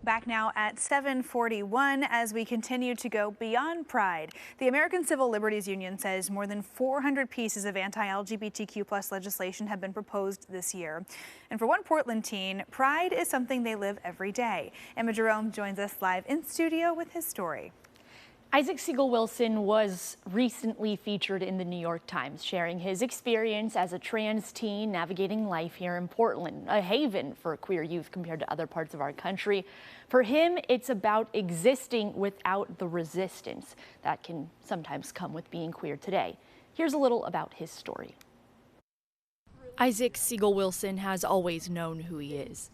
Back now at 7:41 as we continue to go beyond pride. The American Civil Liberties Union says more than 400 pieces of anti-LGBTQ+ legislation have been proposed this year. And for one Portland teen, pride is something they live every day. Emma Jerome joins us live in studio with his story. Isaac Siegel-Wilson was recently featured in the New York Times, sharing his experience as a trans teen navigating life here in Portland, a haven for queer youth compared to other parts of our country. For him, it's about existing without the resistance that can sometimes come with being queer today. Here's a little about his story. Isaac Siegel-Wilson has always known who he is.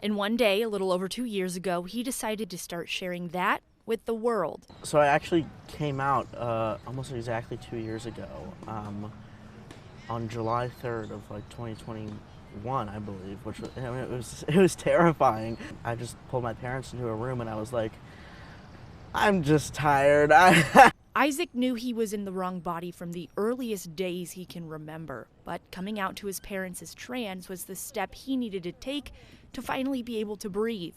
And one day, a little over 2 years ago, he decided to start sharing that with the world. So I actually came out almost exactly 2 years ago, on July 3rd of 2021, I believe, which was, it was terrifying. I just pulled my parents into a room and I was like, I'm just tired. Isaac knew he was in the wrong body from the earliest days he can remember, but coming out to his parents as trans was the step he needed to take to finally be able to breathe.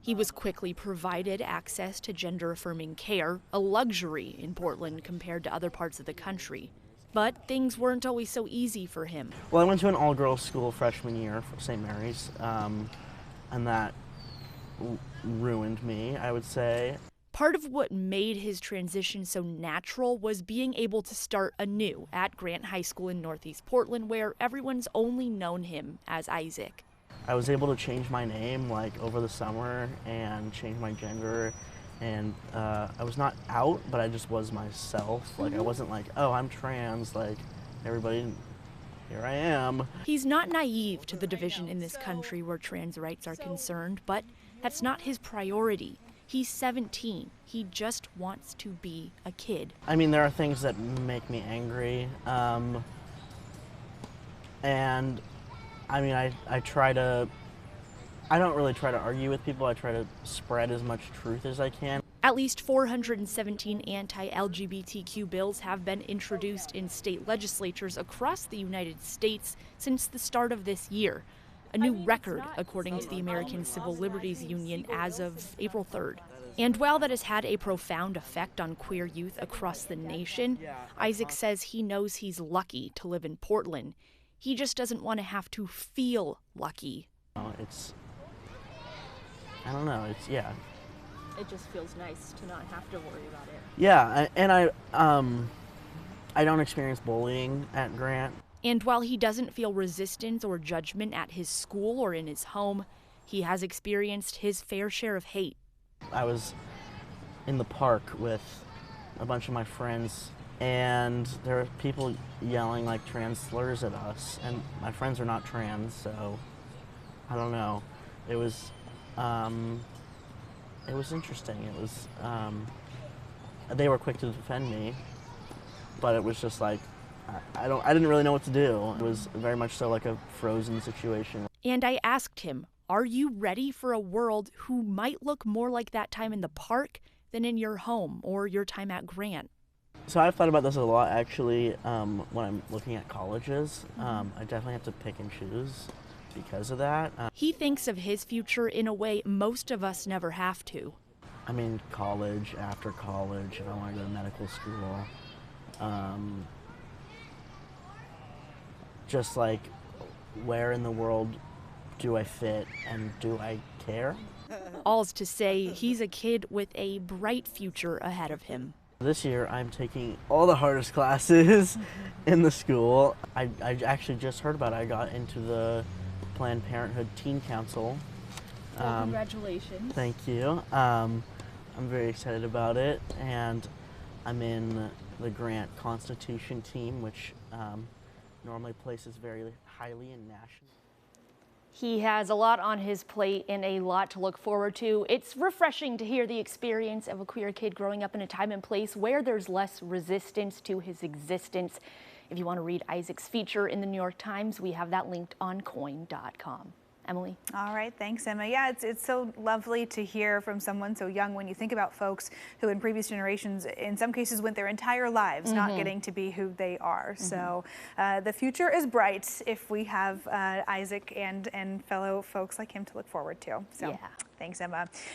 He was quickly provided access to gender-affirming care, a luxury in Portland compared to other parts of the country. But things weren't always so easy for him. Well, I went to an all-girls school freshman year for St. Mary's, and that ruined me, I would say. Part of what made his transition so natural was being able to start anew at Grant High School in Northeast Portland, where everyone's only known him as Isaac. I was able to change my name over the summer and change my gender, and I was not out, but I just was myself. I wasn't like, oh, I'm trans, everybody, here I am. He's not naive to the division in this country where trans rights are concerned, but that's not his priority. He's 17. He just wants to be a kid. I mean, there are things that make me angry, and I mean, I don't really try to argue with people. I try to spread as much truth as I can. At least 417 anti-LGBTQ bills have been introduced in state legislatures across the United States since the start of this year, a new record according to the American Civil Liberties Union as of April 3rd. And while that has had a profound effect on queer youth across the nation, Isaac says he knows he's lucky to live in Portland. He just doesn't want to have to feel lucky. I don't know, It just feels nice to not have to worry about it. Yeah, and I don't experience bullying at Grant. And while he doesn't feel resistance or judgment at his school or in his home, he has experienced his fair share of hate. I was in the park with a bunch of my friends, and there were people yelling trans slurs at us, and my friends are not trans, so I don't know. It was interesting. It was they were quick to defend me, but it was just I didn't really know what to do. It was very much so a frozen situation. And I asked him, are you ready for a world who might look more like that time in the park than in your home or your time at Grant? So I've thought about this a lot, actually, when I'm looking at colleges. I definitely have to pick and choose because of that. He thinks of his future in a way most of us never have to. I mean, college, after college, if I want to go to medical school. Just where in the world do I fit and do I care? All's to say, he's a kid with a bright future ahead of him. This year, I'm taking all the hardest classes in the school. I actually just heard about it. I got into the Planned Parenthood Teen Council. Well, congratulations. Thank you. I'm very excited about it, and I'm in the Grant Constitution team, which normally places very highly in national. He has a lot on his plate and a lot to look forward to. It's refreshing to hear the experience of a queer kid growing up in a time and place where there's less resistance to his existence. If you want to read Isaac's feature in the New York Times, we have that linked on coin.com. Emily. All right, thanks, Emma. Yeah, it's so lovely to hear from someone so young when you think about folks who in previous generations, in some cases, went their entire lives not getting to be who they are. So the future is bright if we have Isaac and fellow folks like him to look forward to. So thanks, Emma.